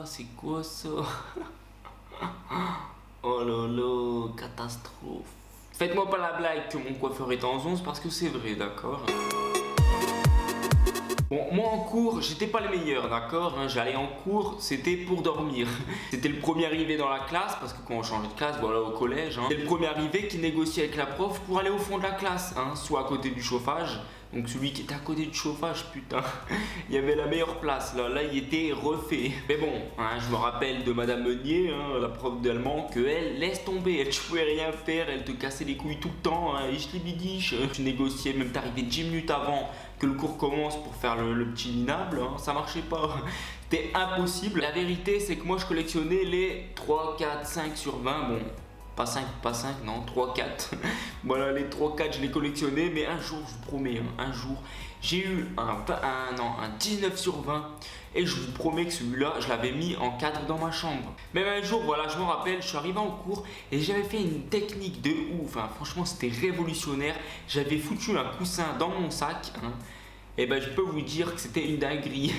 c'est quoi ça? Oh là là, catastrophe. Faites-moi pas la blague que mon coiffeur est en 11 parce que c'est vrai, d'accord? Bon, moi en cours, j'étais pas le meilleur, d'accord? J'allais en cours, c'était pour dormir. C'était le premier arrivé dans la classe, parce que quand on changeait de classe, voilà, au collège, c'était le premier arrivé qui négociait avec la prof pour aller au fond de la classe, soit à côté du chauffage. Donc celui qui était à côté du chauffage, putain, il y avait la meilleure place, là il était refait. Mais bon, je me rappelle de Madame Meunier, la prof d'allemand, que elle, laisse tomber, elle, tu pouvais rien faire, elle te cassait les couilles tout le temps, et je l'ai bidiche. Tu négociais, même t'arrivais 10 minutes avant que le cours commence pour faire le petit minable, ça marchait pas. C'était impossible. La vérité, c'est que moi je collectionnais les 3, 4, 5 sur 20, bon. Pas 5, non, 3, 4. Voilà, les 3, 4, je les collectionnais. Mais un jour, je vous promets, un jour, j'ai eu un 19 sur 20. Et je vous promets que celui-là, je l'avais mis en cadre dans ma chambre. Même un jour, voilà, je me rappelle, je suis arrivé en cours et j'avais fait une technique de ouf. Franchement, c'était révolutionnaire. J'avais foutu un coussin dans mon sac. Et ben je peux vous dire que c'était une dinguerie.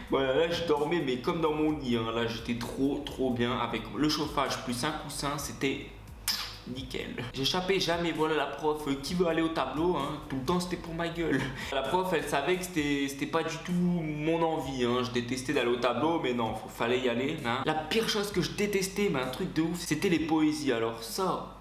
Voilà, là je dormais mais comme dans mon lit. Là j'étais trop bien avec le chauffage plus un coussin, c'était nickel. J'échappais jamais, voilà la prof qui veut aller au tableau, tout le temps c'était pour ma gueule. La prof elle savait que c'était pas du tout mon envie, je détestais d'aller au tableau mais non, fallait y aller. La pire chose que je détestais, mais un truc de ouf, c'était les poésies. Alors ça...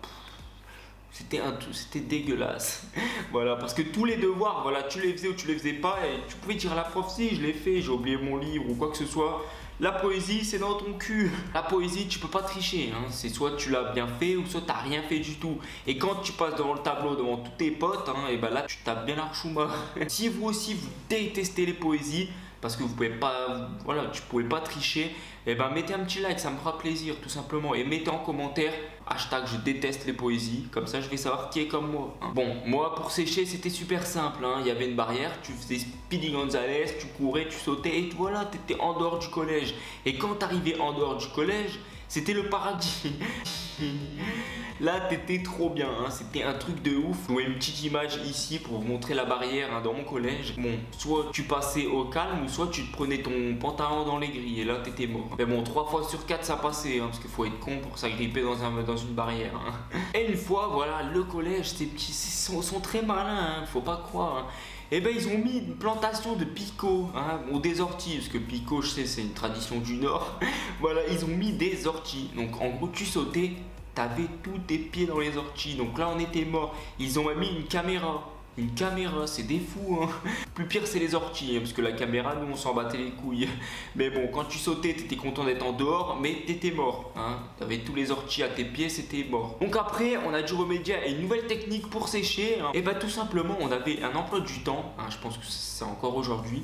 C'était dégueulasse. Voilà, parce que tous les devoirs, voilà, tu les faisais ou tu les faisais pas et tu pouvais dire à la prof si je l'ai fait, j'ai oublié mon livre ou quoi que ce soit. La poésie, c'est dans ton cul. La poésie, tu peux pas tricher. C'est soit tu l'as bien fait ou soit t'as rien fait du tout. Et quand tu passes devant le tableau, devant tous tes potes, et ben là, tu tapes bien l'archouma. Si vous aussi, vous détestez les poésies, parce que vous pouvez pas, voilà, tu pouvais pas tricher, et ben mettez un petit like, ça me fera plaisir tout simplement. Et mettez en commentaire hashtag je déteste les poésies, comme ça je vais savoir qui est comme moi. Bon, moi pour sécher c'était super simple, il y avait une barrière, tu faisais Speedy Gonzales, tu courais, tu sautais et voilà, t'étais en dehors du collège. Et quand t'arrivais en dehors du collège, c'était le paradis. Là t'étais trop bien, c'était un truc de ouf. Je vois une petite image ici pour vous montrer la barrière dans mon collège. Bon, soit tu passais au calme ou soit tu te prenais ton pantalon dans les grilles et là t'étais mort. Mais bon, 3 fois sur 4 ça passait, parce qu'il faut être con pour s'agripper dans une barrière. Et une fois, voilà, le collège, ces petits sont très malins, faut pas croire. Et ben ils ont mis une plantation de picots, ou des orties, parce que picot je sais c'est une tradition du Nord. Voilà, ils ont mis des orties. Donc en gros tu sautais, t'avais tous tes pieds dans les orties. Donc là on était mort. Ils ont mis une caméra. Une caméra, c'est des fous. Plus pire c'est les orties, parce que la caméra nous on s'en battait les couilles. Mais bon, quand tu sautais t'étais content d'être en dehors, mais t'étais mort. T'avais tous les orties à tes pieds, c'était mort. Donc après on a dû remédier à une nouvelle technique pour sécher. Et bah tout simplement on avait un emploi du temps, je pense que c'est encore aujourd'hui.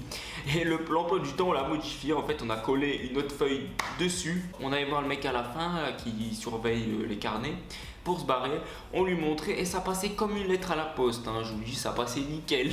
Et l'emploi du temps on l'a modifié, en fait on a collé une autre feuille dessus. On allait voir le mec à la fin qui surveille les carnets. Pour se barrer, on lui montrait et ça passait comme une lettre à la poste, je vous dis, ça passait nickel.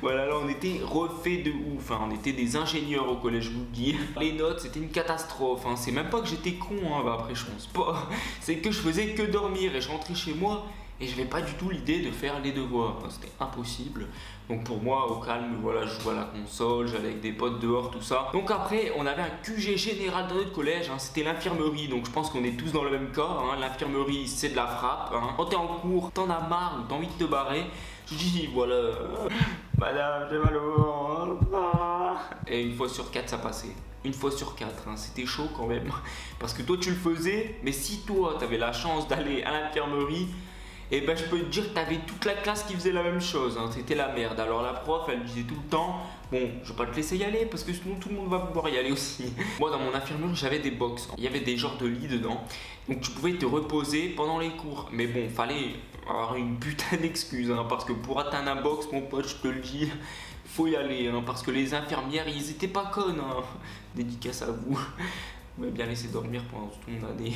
Voilà, là on était refait de ouf, on était des ingénieurs au collège, je vous le dis. Les notes c'était une catastrophe, c'est même pas que j'étais con, après je pense pas, c'est que je faisais que dormir et je rentrais chez moi et j'avais pas du tout l'idée de faire les devoirs, c'était impossible. Donc pour moi, au calme, voilà, je jouais à la console, j'allais avec des potes dehors, tout ça. Donc après, on avait un QG général dans notre collège, c'était l'infirmerie. Donc je pense qu'on est tous dans le même cas. L'infirmerie, c'est de la frappe. Quand t'es en cours, t'en as marre ou t'as envie de te barrer, je dis voilà, madame, j'ai mal au ventre. Et une fois sur 4, ça passait. Une fois sur 4, c'était chaud quand même. Parce que toi, tu le faisais, mais si toi, t'avais la chance d'aller à l'infirmerie, et ben je peux te dire que t'avais toute la classe qui faisait la même chose, c'était la merde. Alors la prof elle disait tout le temps, bon je vais pas te laisser y aller parce que sinon tout le monde va vouloir y aller aussi. Moi dans mon infirmerie j'avais des box, il y avait des genres de lits dedans, donc tu pouvais te reposer pendant les cours. Mais bon fallait avoir une putain d'excuse, parce que pour atteindre un box mon pote je te le dis, faut y aller, parce que les infirmières ils étaient pas connes, dédicace à vous. On va bien laisser dormir pendant toute mon année.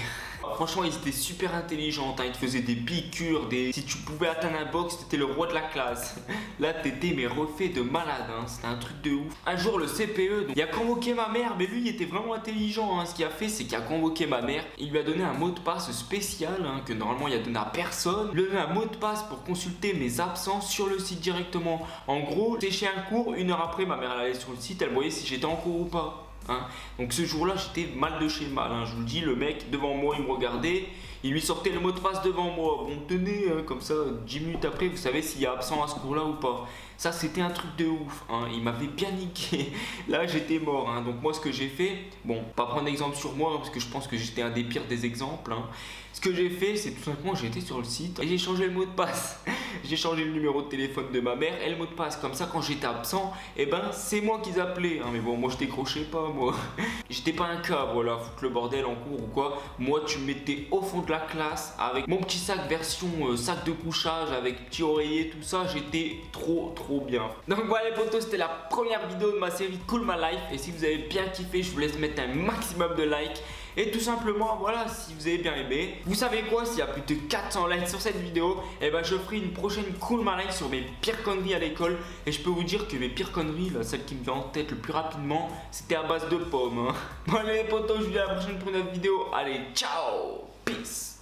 Franchement, ils étaient super intelligents. Ils te faisaient des piqûres, Si tu pouvais atteindre un box, t'étais le roi de la classe. Là, t'étais mais refait de malade. C'était un truc de ouf. Un jour, le CPE, il a convoqué ma mère, mais lui, il était vraiment intelligent. Ce qu'il a fait, c'est qu'il a convoqué ma mère. Il lui a donné un mot de passe spécial que normalement, il a donné à personne. Il lui a donné un mot de passe pour consulter mes absences sur le site directement. En gros, sécher un cours, 1 heure après, ma mère elle allait sur le site, elle voyait si j'étais en cours ou pas. hein. Donc ce jour-là, j'étais mal de chez mal, hein. Je vous le dis, le mec devant moi, il me regardait, il lui sortait le mot de passe devant moi. Bon, tenez, hein, comme ça, 10 minutes après, vous savez s'il y a absent à ce cours-là ou pas. Ça, c'était un truc de ouf, hein. Il m'avait bien niqué. Là, j'étais mort, hein. Donc moi, ce que j'ai fait, bon, pas prendre exemple sur moi, hein, parce que je pense que j'étais un des pires des exemples, hein. Ce que j'ai fait, c'est tout simplement, j'étais sur le site et j'ai changé le mot de passe. J'ai changé le numéro de téléphone de ma mère et le mot de passe. Comme ça, quand j'étais absent, eh ben, c'est moi qu'ils appelaient, hein. Mais bon, moi, je décrochais pas, moi. J'étais pas un cas, voilà, foutre le bordel en cours ou quoi. Moi, tu me mettais au fond de la classe avec mon petit sac version sac de couchage, avec petit oreiller, tout ça. J'étais trop bien. Donc voilà les potos, c'était la première vidéo de ma série Cool My Life. Et si vous avez bien kiffé, je vous laisse mettre un maximum de likes. Et tout simplement, voilà, si vous avez bien aimé, vous savez quoi, s'il y a plus de 400 likes sur cette vidéo, eh ben je ferai une prochaine Cool My Life sur mes pires conneries à l'école. Et je peux vous dire que mes pires conneries, là, celle qui me vient en tête le plus rapidement, c'était à base de pommes, hein. Bon allez les potos, je vous dis à la prochaine pour une autre vidéo. Allez, ciao, peace.